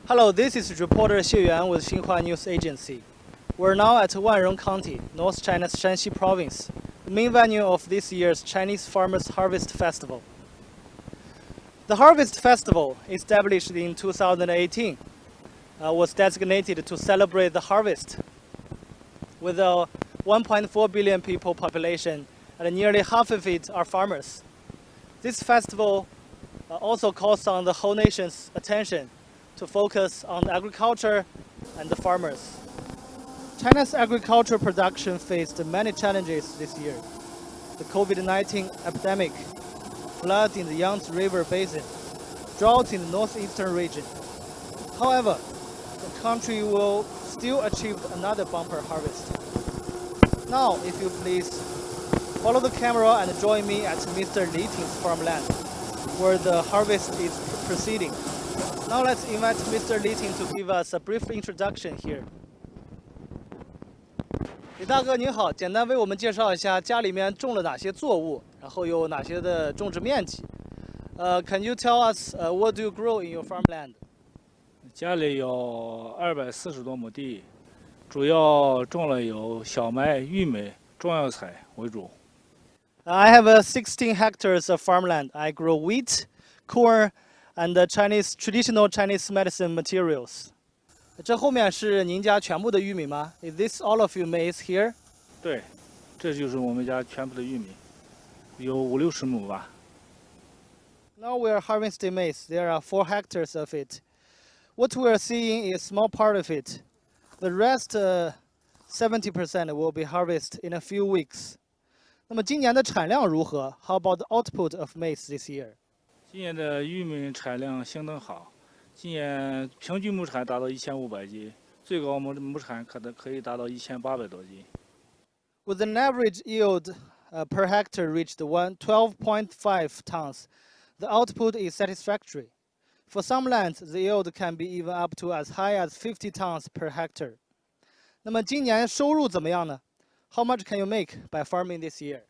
Hello, this is reporter Xie Yuan with Xinhua News Agency. We're now at Wanrong County, North China's Shanxi Province, the main venue of this year's Chinese Farmers Harvest Festival. The Harvest Festival, established in 2018, was designated to celebrate the harvest. With a 1.4 billion people population, and nearly half of it are farmers. This festival also calls on the whole nation's attention to focus on agriculture and the farmers. China's agricultural production faced many challenges this year. The COVID-19 epidemic, flood in the Yangtze River Basin, drought in the northeastern region. However, the country will still achieve another bumper harvest. Now, if you please, follow the camera and join me at Mr. Li Ting's farmland, where the harvest is proceeding. Now let's invite Mr. Li Ting to give us a brief introduction here. 李大哥您好，简单为我们介绍一下家里面种了哪些作物，然后有哪些的种植面积。Can you tell us what do you grow in your farmland? 家里有240多亩地，主要种了有小麦、玉米、中药材为主。I have 16 hectares of farmland. I grow wheat, corn, and traditional Chinese medicine materials. 这后面是您家全部的玉米吗 ？Is this all of your maize here? 对，这就是我们家全部的玉米，有50-60亩吧。Now we are harvesting maize. There are 4 hectares of it. What we are seeing is a small part of it. The rest, 70% will be harvested in a few weeks. 那么今年的产量如何 ？How about the output of maize this year? 今年的玉米产量相当好，今年平均亩产达到1500斤，最高亩产可以达到1800多斤。With an average yield per hectare reached 12.5 tons, the output is satisfactory. For some lands, the yield can be even up to as high as 50 tons per hectare. 那么今年收入怎么样呢 ？How much can you make by farming this year?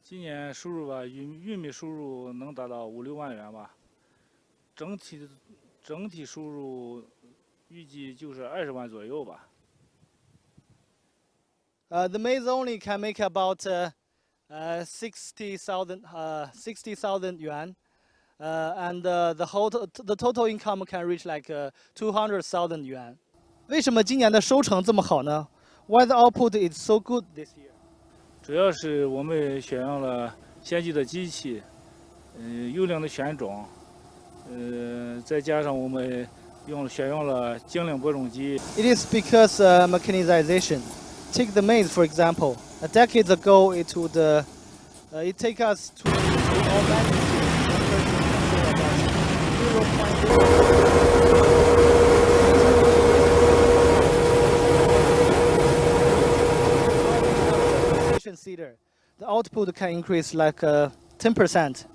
今年收入吧，玉米收入能达到5-6万元吧，整体收入预计就是20万左右吧。The maize only can make about 60,000 yuan, and the total income can reach like 200,000 yuan. 为什么今年的收成这么好呢 ？Why the output is so good this year? 主要是我们选用了先进的机器，优良的选种，再加上我们选用了精灵播种机。It is because mechanization. Take the maize for example. A decade ago, it take us to all seeder, the output can increase like 10%.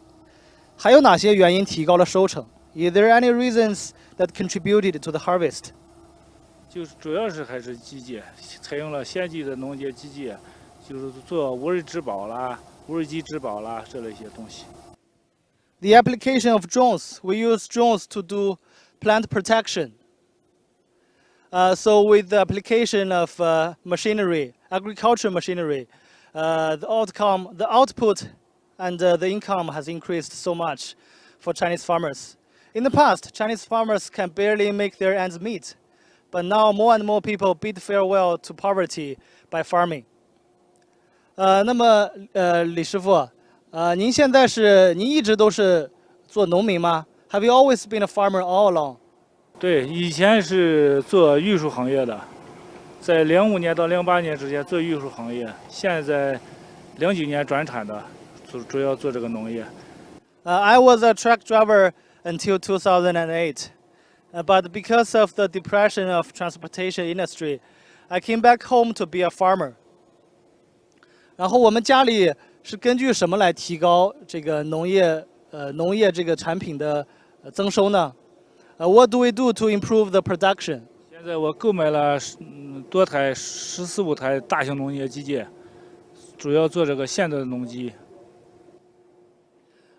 还有哪些原因提高了收成 ？Is there any reasons that contributed to the harvest? 就是主要是还是机械，采用了先进的农业机械，就是做无人植保啦、无人机植保啦这类些东西。The application of drones, we use drones to do plant protection. So with the application of machinery, agriculture machinery, the output and the income has increased so much for Chinese farmers. In the past, Chinese farmers can barely make their ends meet, but now more and more people bid farewell to poverty by farming. 那么李师傅，您一直都是做农民吗 ？Have you always been a farmer all along? 对，以前是做运输行业的，在05年到08年之间做运输行业，现在09年转产的，主要做这个农业。I was a truck driver until 2008, but because of the depression of transportation industry, I came back home to be a farmer. 然后我们家里是根据什么来提高这个农业这个产品的增收呢？What do we do to improve the production? 现在我购买了多台14-15台大型农业机械，主要做这个现代的农机。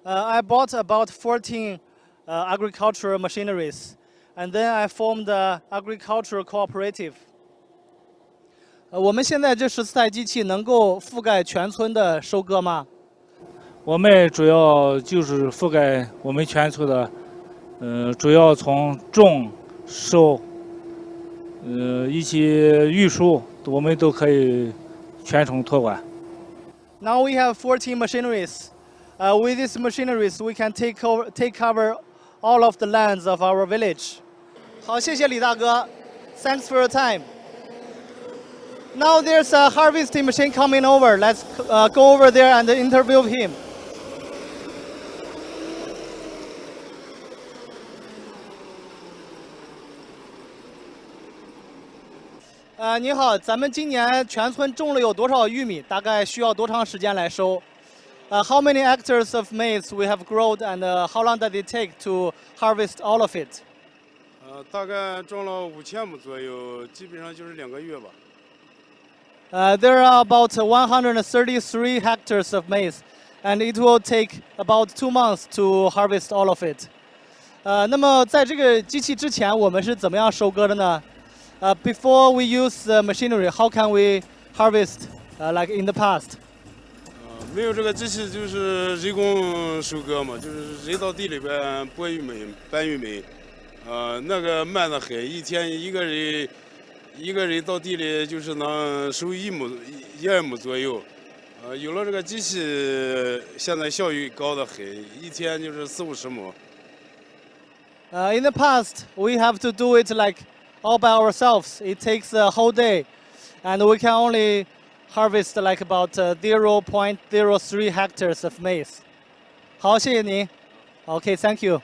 I bought about 14 agricultural machineries. and then I formed the agricultural cooperative. 我们现在这14台机器能够覆盖全村的收割吗？我们主要就是覆盖我们全村的，主要从种、收，一起运输，我们都可以全程托管。Now we have 14 machineries. With these machineries, we can take cover all of the lands of our village. 好，谢谢李大哥。Thanks for your time. Now there's a harvesting machine coming over. Let's go over there and interview him. 你好，咱们今年全村种了有多少玉米？大概需要多长时间来收？How many hectares of maize we have grown, and how long does it take to harvest all of it? 大概种了5000亩左右，基本上就是2个月吧。There are about 133 hectares of maize, and it will take about 2 months to harvest all of it. 那么在这个机器之前，我们是怎么样收割的呢？Before we use the machinery, how can we harvest like in the past? 没有这个机器就是人工收割嘛，就是人到地里边拨玉米、搬玉米，那个慢得很，一天一个人到地里就是能收1亩左右，有了这个机器，现在效率高得很，一天就是40-50亩。In the past, we have to do it like all by ourselves. It takes a whole day, and we can only harvest like about 0.03 hectares of maize. 好，谢谢您。Okay, thank you.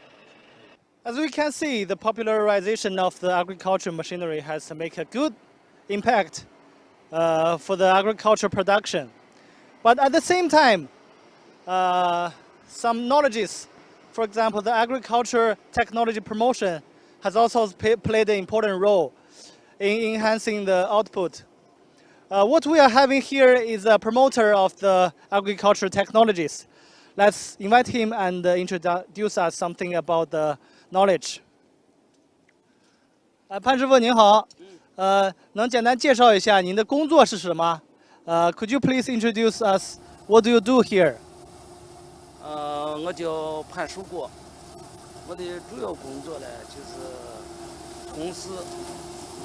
As we can see, the popularization of the agriculture machinery has made a good impact for the agriculture production. But at the same time, some knowledges, for example, the agriculture technology promotion has also played an important role in enhancing the output. What we are having here is a promoter of the agriculture technologies. Let's invite him and introduce us something about the knowledge. 潘师傅您好，能简单介绍一下您的工作是什么？Could you please introduce us? What do you do here? 我叫潘守国，我的主要工作呢就是从事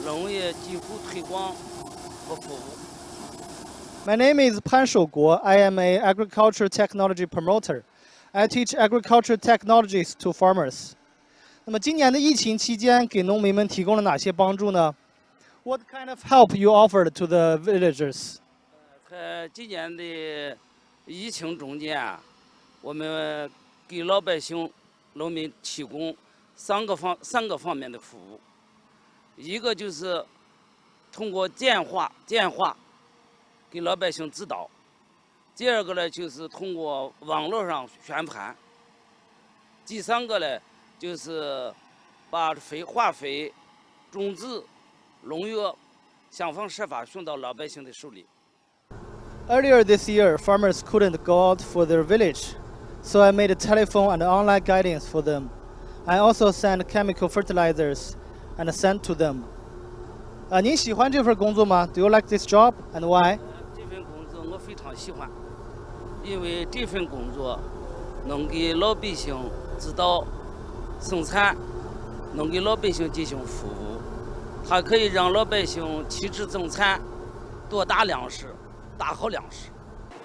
农业技术推广和服务。My name is Pan Shouguo. I am an agriculture technology promoter. I teach agriculture technologies to farmers. 那么今年的疫情期间，给农民们提供了哪些帮助呢？ What kind of help you offered to the villagers? 在今年的疫情中间啊，我们给老百姓、农民提供三个方面的服务。一个就是通过电话给老百姓指导；第二个呢，就是通过网络上宣传；第三个呢，就是把化肥、种子、农药想方设法送到老百姓的手里。Earlier this year, farmers couldn't go out for their village, so I made a telephone and online guidance for them. I also sent chemical fertilizers and sent to them. 您喜欢这份工作吗？ Do you like this job and why? 这份工作我非常喜欢，因为这份工作能给老百姓指导生产，能给老百姓进行服务，它可以让老百姓提质增产，多打粮食，打好粮食。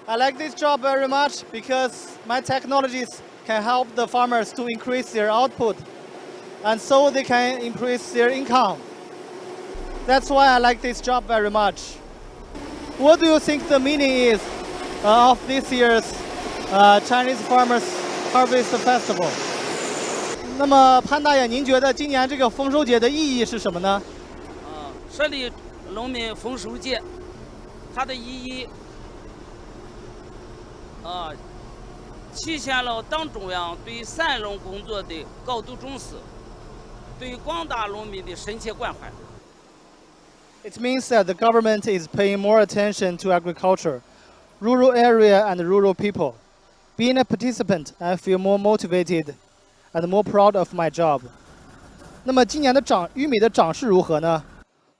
I like this job very much because my technologies can help the farmers to increase their output, and so they can increase their income. That's why I like this job very much. What do you think the meaning is of this year's Chinese Farmers Harvest Festival? 那么潘大爷，您觉得今年这个丰收节的意义是什么呢？设立农民丰收节，它的意义体现了党中央对三农工作的高度重视，对广大农民的深切关怀。It means that the government is paying more attention to agriculture, rural area and rural people. Being a participant, I feel more motivated and more proud of my job. 那么今年的玉米的长势如何呢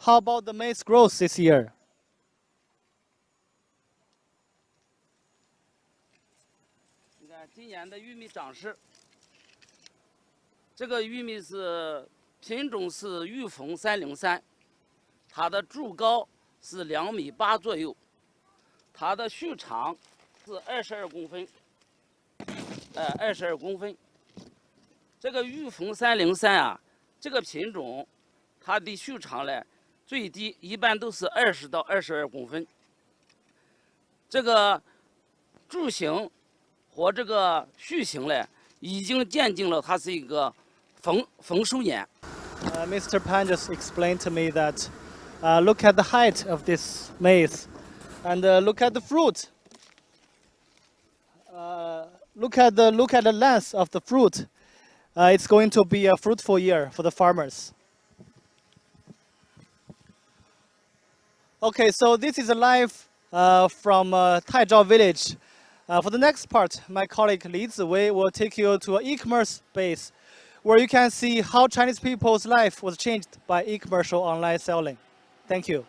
？How about the maize growth this year？ 你看今年的玉米长势，这个玉米品种是玉凤303，它的株高是2.8米左右，它的续长是22公分，22公分。这个玉凤303啊，这个品种，它的续长呢，最低一般都是20到22公分。这个株型和这个续型呢，已经鉴定了它是一个丰收年。Mr. Pan just explained to me that look at the height of this maize and look at the fruit. Look at the length of the fruit. It's going to be a fruitful year for the farmers. Okay, so this is a live from Taizhao village. For the next part, my colleague Li Ziwei will take you to an e-commerce base where you can see how Chinese people's life was changed by e-commercial online selling. Thank you.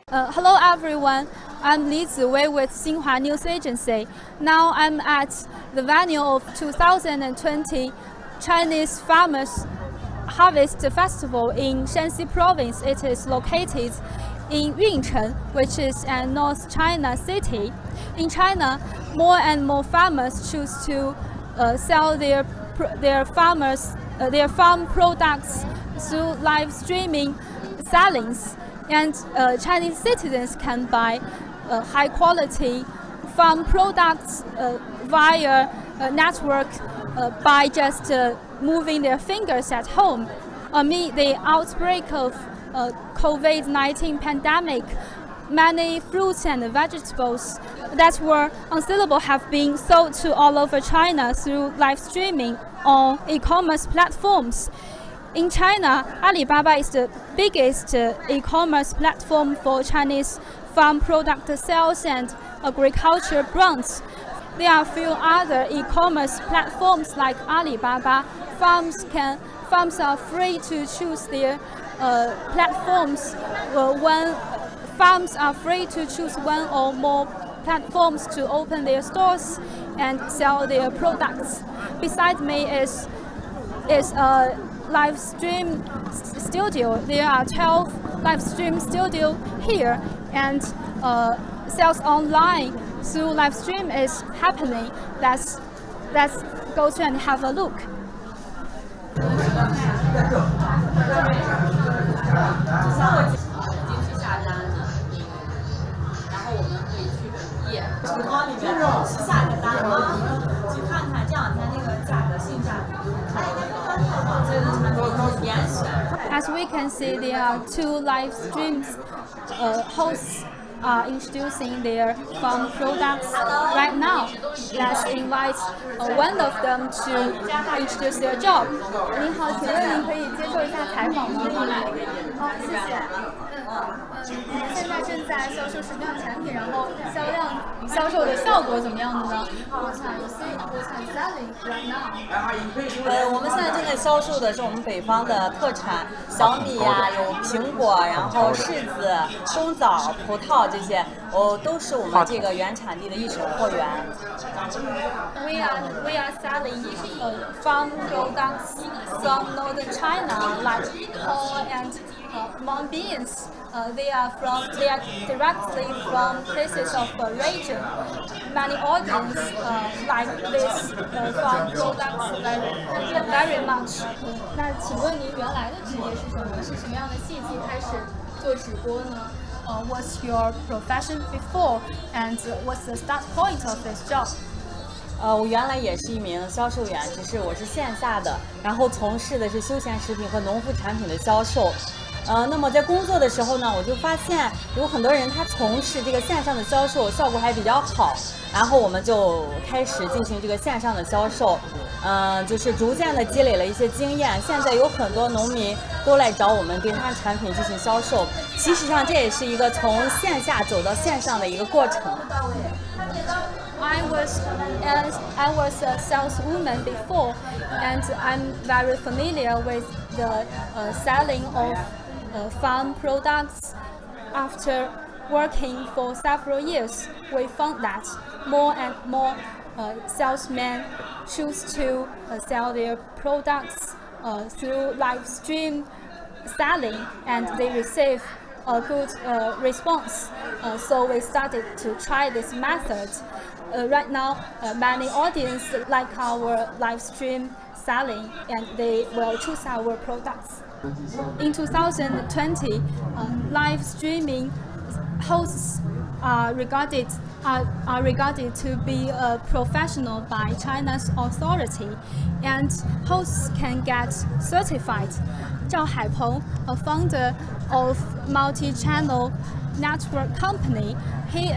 Hello everyone, I'm Li Ziwei with Xinhua News Agency. Now I'm at the venue of 2020 Chinese Farmers Harvest Festival in Shanxi Province. It is located in Yuncheng, which is a North China city. In China, more and more farmers choose to sell their farm products through live streaming sellings, and Chinese citizens can buy high quality farm products via network by just moving their fingers at home. Amid the outbreak of COVID-19 pandemic, many fruits and vegetables that were unsellable have been sold to all over China through live streaming on e-commerce platforms. In China, Alibaba is the biggest e-commerce platform for Chinese farm product sales and agriculture brands. There are few other e-commerce platforms like Alibaba. Farms are free to choose their platforms when farms are free to choose one or more platforms to open their stores and sell their products. Beside me is a live stream studio. There are 12 live stream studios here, and sales online through live stream is happening. Let's go to and have a look. 时光里面是下个单吗？去看看这两天那个价格性价比特别高，所以的产品是严选。As we can see, there are 2 live streams. Hosts are introducing their farm products right now. Let's invite one of them to introduce their job. 您好，请问您可以接受一下采访吗？好，谢谢。现在正在销售什么样的产品？然后销售的效果怎么样的呢？ 我们现在正在销售的是我们北方的特产，小米呀，有苹果，然后柿子、冬枣、葡萄这些，都是我们这个原产地的一手货源。We are selling farm products from northern China, like corn and mung beans. They are directly from places of the region. Many audience like this farm products very much. 那请问您原来的职业是什么？是什么样的契机开始做直播呢？What's your profession before, and what's the start point of this job? 我原来也是一名销售员，只是我是线下的，然后从事的是休闲食品和农副产品的销售。那么在工作的时候呢，我就发现有很多人他从事这个线上的销售，效果还比较好，然后我们就开始进行这个线上的销售，就是逐渐的积累了一些经验。现在有很多农民都来找我们对他产品进行销售，其实上这也是一个从线下走到线上的一个过程。I was a saleswoman before, and I'm very familiar with the selling of farm products. After working for several years, we found that more and more salesmen choose to sell their products through live stream selling, and they receive a good response. So we started to try this method. Right now, many audience like our live stream selling, and they will choose our products. In 2020, live streaming hosts are regarded to be a professional by China's authority, and hosts can get certified. Zhao Haipeng, a founder of multi-channel network company, he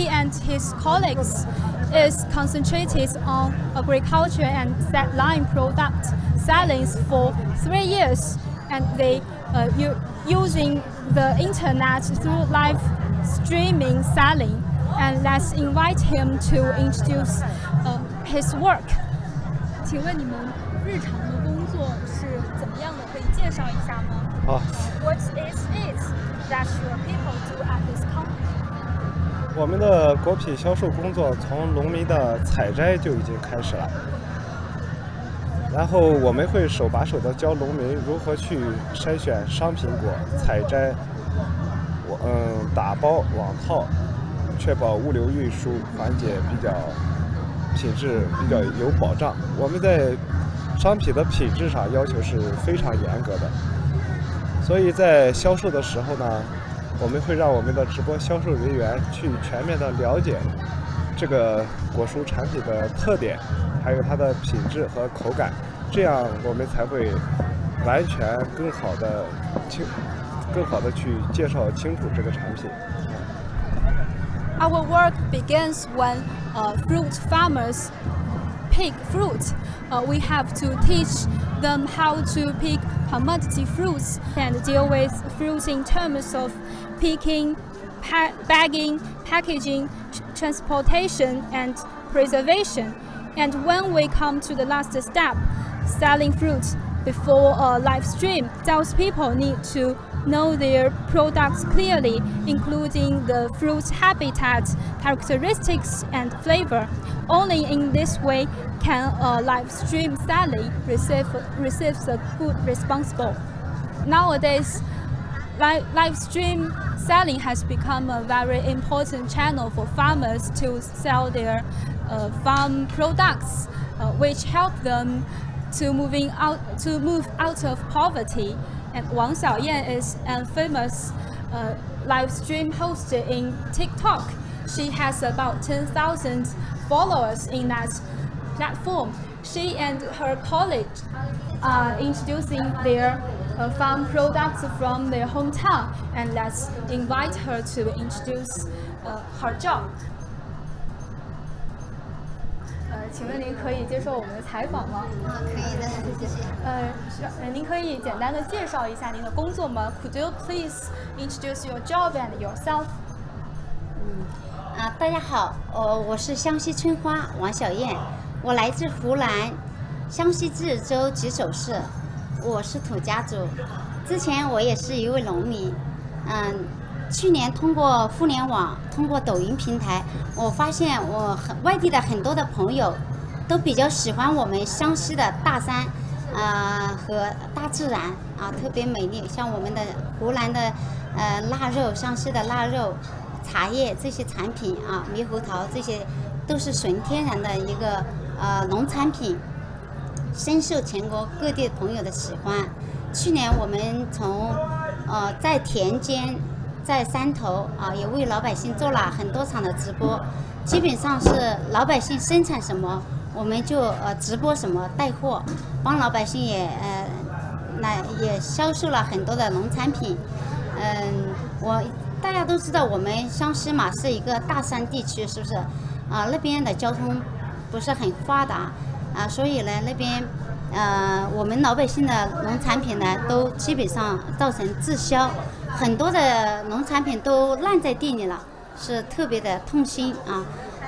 and his colleagues is concentrated on agriculture and sideline product selling for 3 years, and they using the internet through live streaming selling. And let's invite him to introduce his work. 请问你们日常的工作是怎么样的？可以介绍一下吗？好。What is it that your people do at this company? 我们的果品销售工作从农民的采摘就已经开始了，然后我们会手把手的教农民如何去筛选商品果、采摘、打包、网套，确保物流运输环节品质比较有保障。我们在商品的品质上要求是非常严格的，所以在销售的时候呢，我们会让我们的直播销售人员去全面的了解这个果蔬产品的特点，还有它的品质和口感，这样我们才会完全更好的去介绍清楚这个产品。Our work begins when fruit farmers pick fruit. We have to teach them how to pick commodity fruits and deal with fruits in terms of picking, bagging, packaging, transportation, and preservation. And when we come to the last step, selling fruit before a live stream, salespeople need to know their products clearly, including the fruit's habitat, characteristics, and flavor. Only in this way can a live stream selling receive a good response. Nowadays, live stream selling has become a very important channel for farmers to sell their farm products, which help them to move out of poverty. And Wang Xiaoyan is a famous live stream host in TikTok. She has about 10,000 followers in that platform. She and her colleagues are introducing their farm products from their hometown, and let's invite her to introduce her job. 请问您可以接受我们的采访吗？可以的，谢谢。您可以简单的介绍一下您的工作吗？ Could you please introduce your job and yourself? 大家好，我是湘西春花王小燕，我来自湖南湘西自治州吉首市，我是土家族。之前我也是一位农民，去年通过互联网，通过抖音平台，我发现外地的很多的朋友都比较喜欢我们湘西的大山和大自然特别美丽。像我们的湖南的腊肉，湘西的腊肉、茶叶这些产品猕猴桃这些都是纯天然的一个农产品，深受全国各地朋友的喜欢。去年我们从在田间，在山头也为老百姓做了很多场的直播，基本上是老百姓生产什么，我们就直播什么，带货，帮老百姓也销售了很多的农产品。大家都知道我们湘西嘛是一个大山地区，是不是？那边的交通不是很发达所以呢那边我们老百姓的农产品呢都基本上造成滞销。很多的农产品都烂在地里了，是特别的痛心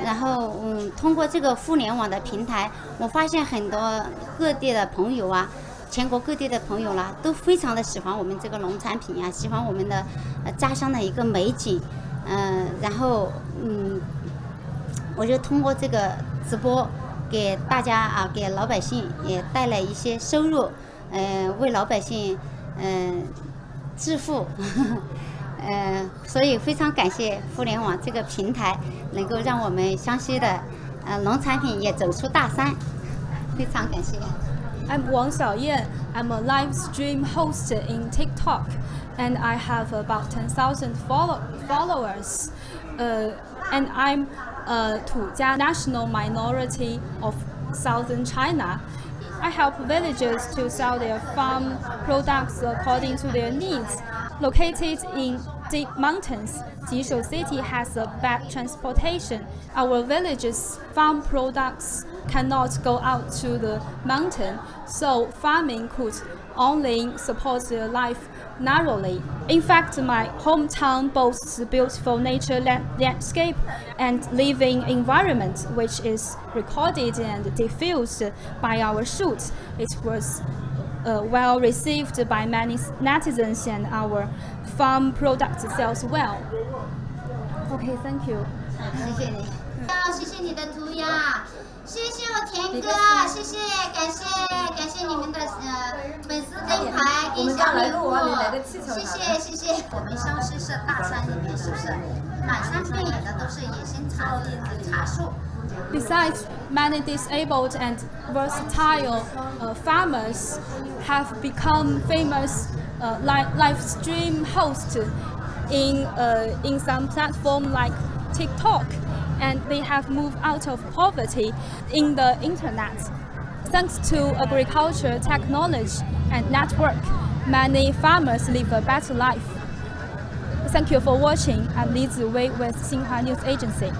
然后通过这个互联网的平台，我发现很多各地的朋友啊，全国各地的朋友啦，都非常的喜欢我们这个农产品呀，喜欢我们的家乡的一个美景，然后我就通过这个直播给大家啊，给老百姓也带来一些收入，为老百姓致富。所以非常感谢互联网这个平台，能够让我们湘西的农产品也走出大山，非常感谢。I'm Wang Xiaoyan. I'm a live stream host in TikTok, and I have about 10,000 followers. And I'm a Tujia national minority of southern China. I help villagers to sell their farm products according to their needs. Located in deep mountains, Jishou City has a bad transportation. Our villages' farm products cannot go out to the mountain, so farming could only support their life narrowly. In fact, my hometown boasts a beautiful nature landscape and living environment, which is recorded and diffused by our shoot. It was well received by many netizens, and our farm product sells well. Okay, thank you. 谢谢你，谢谢你的涂鸦，谢谢我田哥，谢谢，感谢你们的粉丝灯牌给小礼物，谢谢。我们湘西是大山里面，是不是满山遍野的都是野生茶树？ Besides, many disabled and versatile farmers have become famous live stream hosts in some platform like TikTok, and they have moved out of poverty in the internet. Thanks to agriculture technology and network, many farmers live a better life. Thank you for watching. I'm Li Ziwei with Xinhua News Agency.